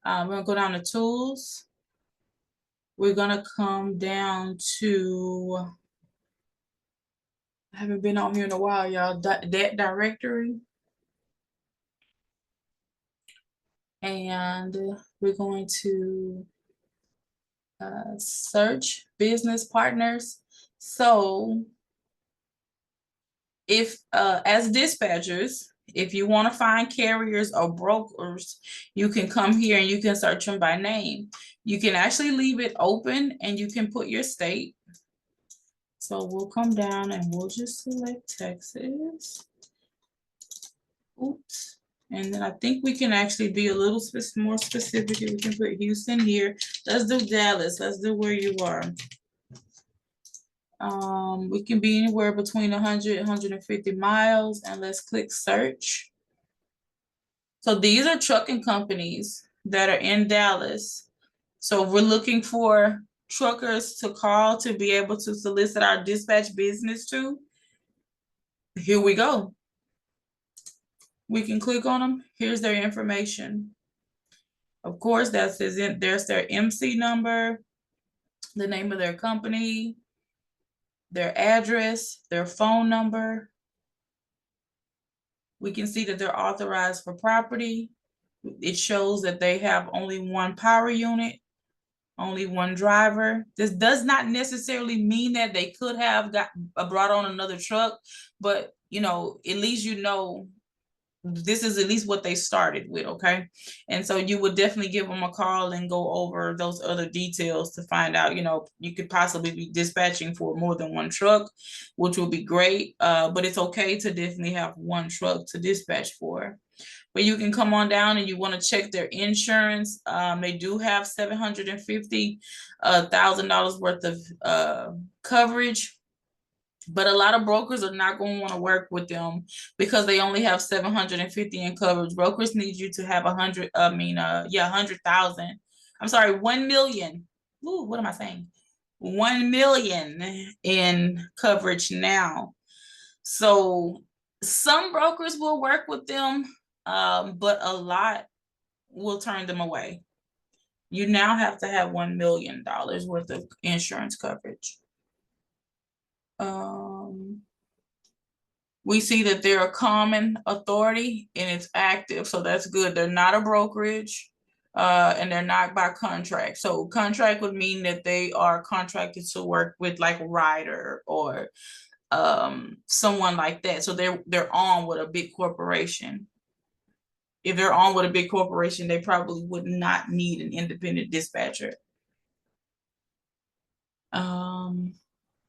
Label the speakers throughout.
Speaker 1: We're gonna go down to tools. We're gonna come down to, I haven't been on here in a while, y'all, that directory. And we're going to search business partners. So if as dispatchers, if you want to find carriers or brokers, you can come here and you can search them by name. You can actually leave it open and you can put your state. So we'll come down and we'll just select Texas. Oops. And then I think we can actually be a little more specific. We can put Houston here. Let's do Dallas. Let's do where you are. We can be anywhere between 100 and 150 miles, and let's click search. So these are trucking companies that are in Dallas. So we're looking for truckers to call to be able to solicit our dispatch business to. Here we go. We can click on them. Here's their information. Of course, there's their MC number, the name of their company, their address, their phone number. We can see that they're authorized for property. It shows that they have only one power unit, only one driver. This does not necessarily mean that they could have brought on another truck, but at least this is at least what they started with, okay? And so you would definitely give them a call and go over those other details to find out, you could possibly be dispatching for more than one truck, which will be great, but it's okay to definitely have one truck to dispatch for. But you can come on down and you want to check their insurance. They do have $750,000 worth of coverage. But a lot of brokers are not going to want to work with them because they only have 750 in coverage. Brokers need you to have 100,000. I'm sorry, 1 million. Ooh, what am I saying? 1 million in coverage now. So some brokers will work with them, but a lot will turn them away. You now have to have $1 million worth of insurance coverage. We see that they're a common authority and it's active, so that's good. They're not a brokerage, and they're not by contract. So contract would mean that they are contracted to work with like Ryder or someone like that. So they're on with a big corporation. If they're on with a big corporation, they probably would not need an independent dispatcher.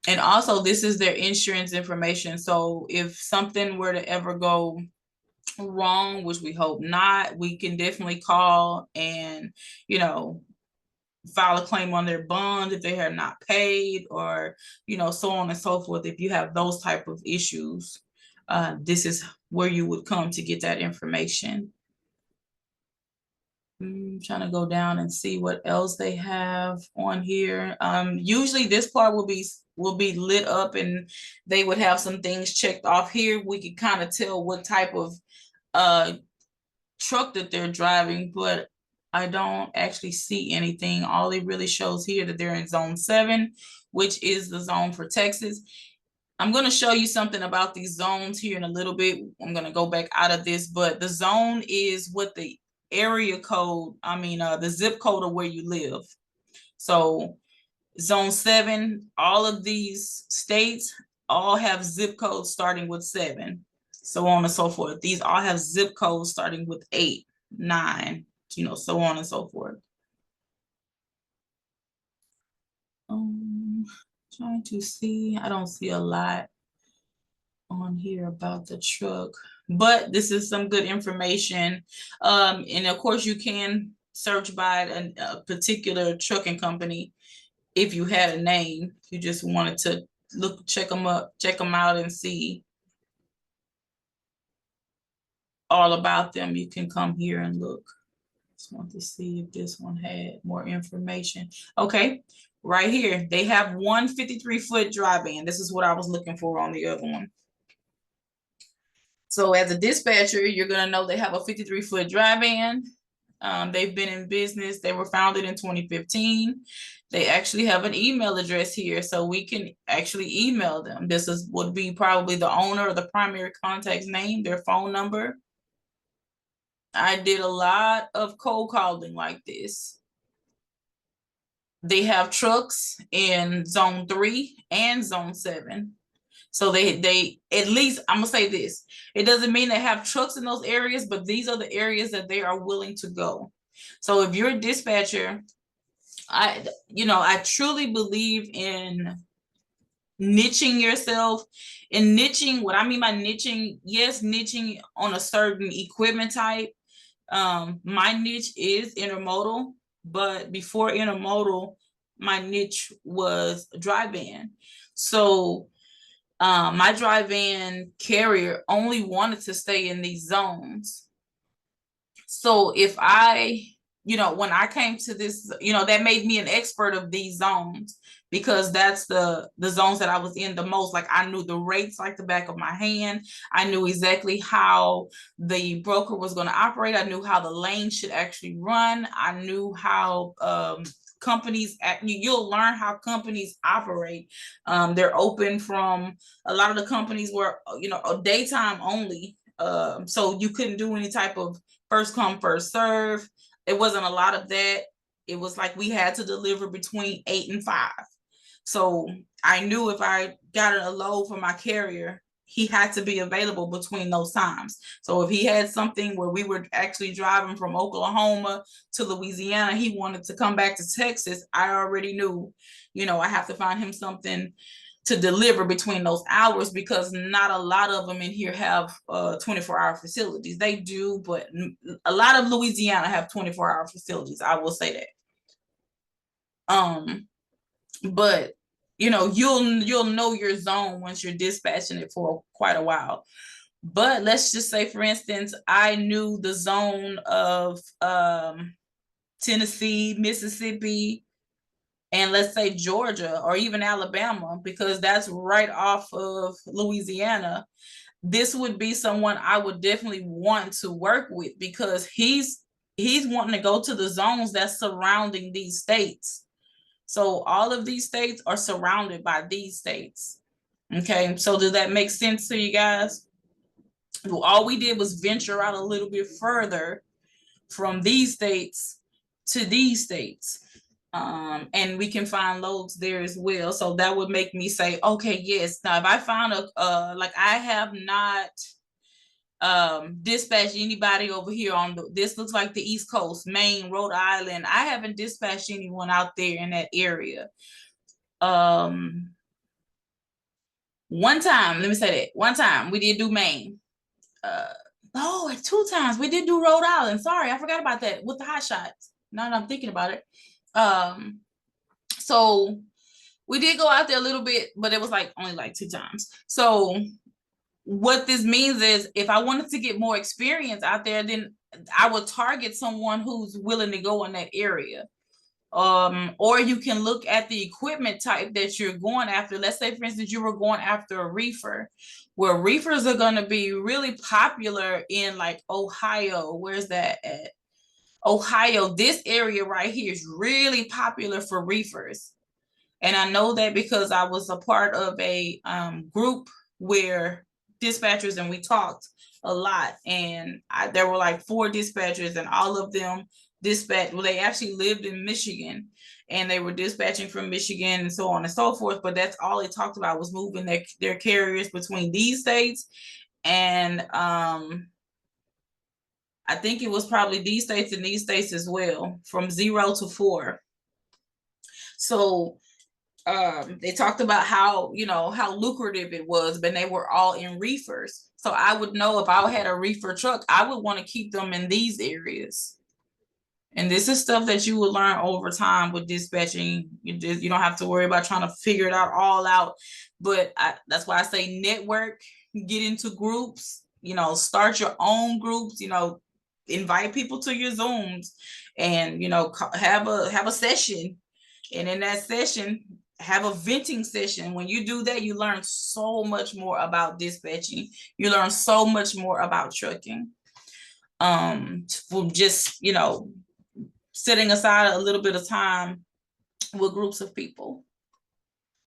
Speaker 1: And also, this is their insurance information. So if something were to ever go wrong, which we hope not, we can definitely call and, file a claim on their bond if they have not paid, or, so on and so forth. If you have those type of issues, this is where you would come to get that information. I'm trying to go down and see what else they have on here. Usually this part will be lit up and they would have some things checked off here. We could kind of tell what type of truck that they're driving, but I don't actually see anything. All it really shows here that they're in zone 7, which is the zone for Texas. I'm going to show you something about these zones here in a little bit. I'm going to go back out of this, but the zone is what the area code, the zip code of where you live. So zone 7, all of these states all have zip codes starting with 7, so on and so forth. These all have zip codes starting with 8, 9, so on and so forth. Trying to see, I don't see a lot on here about the truck, but this is some good information. And of course you can search by a particular trucking company if you had a name. If you just wanted to check them out and see all about them, you can come here and look. Just want to see if this one had more information. Okay, right here, they have one 53-foot dry van. This is what I was looking for on the other one. So as a dispatcher, you're going to know they have a 53-foot dry van. They've been in business. They were founded in 2015. They actually have an email address here, so we can actually email them. Would be probably the owner or the primary contact's name, their phone number. I did a lot of cold calling like this. They have trucks in zone 3 and zone 7. So they at least, I'm gonna say this, it doesn't mean they have trucks in those areas, but these are the areas that they are willing to go. So if you're a dispatcher, I truly believe in niching yourself. And niching, what I mean by niching, yes, niching on a certain equipment type. My niche is intermodal, but before intermodal, my niche was dry van. So my dry van carrier only wanted to stay in these zones. So if when I came to this, that made me an expert of these zones, because that's the zones that I was in the most. Like, I knew the rates like the back of my hand. I knew exactly how the broker was going to operate. I knew how the lane should actually run. I knew how companies, you'll learn how companies operate. They're open from, a lot of the companies were, a daytime only. So you couldn't do any type of first come, first serve. It wasn't a lot of that. It was like we had to deliver between 8 and 5. So I knew if I got a load from my carrier, he had to be available between those times. So if he had something where we were actually driving from Oklahoma to Louisiana, he wanted to come back to Texas, I already knew, I have to find him something to deliver between those hours, because not a lot of them in here have 24-hour facilities. They do, but a lot of Louisiana have 24-hour facilities. I will say that. But you'll know your zone once you're dispatching it for quite a while. But let's just say, for instance, I knew the zone of Tennessee, Mississippi, and let's say Georgia or even Alabama, because that's right off of Louisiana. This would be someone I would definitely want to work with, because he's wanting to go to the zones that's surrounding these states. So all of these states are surrounded by these states. Okay, so does that make sense to you guys? All we did was venture out a little bit further from these states to these states. And we can find loads there as well. So that would make me say, okay, yes. Now, if I found like, I have not dispatched anybody over here on this looks like the East Coast, Maine, Rhode Island. I haven't dispatched anyone out there in that area. One time, let me say that. One time we did do Maine. 2 times we did do Rhode Island. Sorry, I forgot about that with the hot shots. Now that I'm thinking about it. So we did go out there a little bit, but it was only 2 times. So what this means is, if I wanted to get more experience out there, then I would target someone who's willing to go in that area. Or you can look at the equipment type that you're going after. Let's say, for instance, you were going after a reefer, where reefers are going to be really popular in Ohio. Where's that at? Ohio. This area right here is really popular for reefers. And I know that because I was a part of a group where dispatchers, and we talked a lot, and there were 4 dispatchers, and all of them dispatched. Well, they actually lived in Michigan, and they were dispatching from Michigan and so on and so forth. But that's all they talked about, was moving their carriers between these states. And I think it was probably these states and these states as well, from 0 to 4. So they talked about how lucrative it was, but they were all in reefers. So I would know, if I had a reefer truck, I would want to keep them in these areas. And this is stuff that you will learn over time with dispatching. You don't have to worry about trying to figure it all out. But that's why I say network, get into groups, start your own groups, invite people to your Zooms, and, have a session. And in that session, have a venting session. When you do that, you learn so much more about dispatching. You learn so much more about trucking. for just, setting aside a little bit of time with groups of people.